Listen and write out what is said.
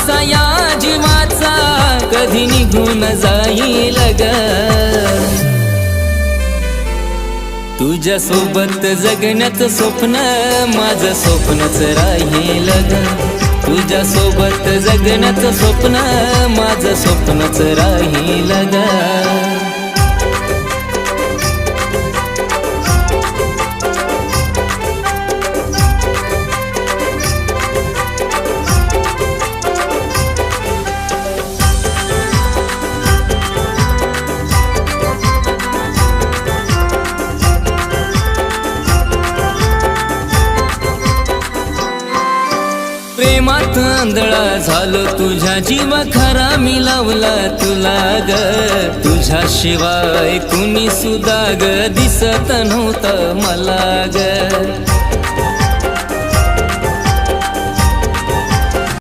श्वासा या जीवाचा कधी निघून जाईल ग तुझ्या सोबत जगण्याचं स्वप्न माझं स्वप्नच राहील ग तुझ्या सोबत जगण्याचं स्वप्न माझं स्वप्नच राहील ग प्रेमात आंधळा झालो तुझ्या जीवा खरा मी लावला तुला ग तुझ्याशिवाय कुणी सुद्धा ग दिसत नव्हतं मला ग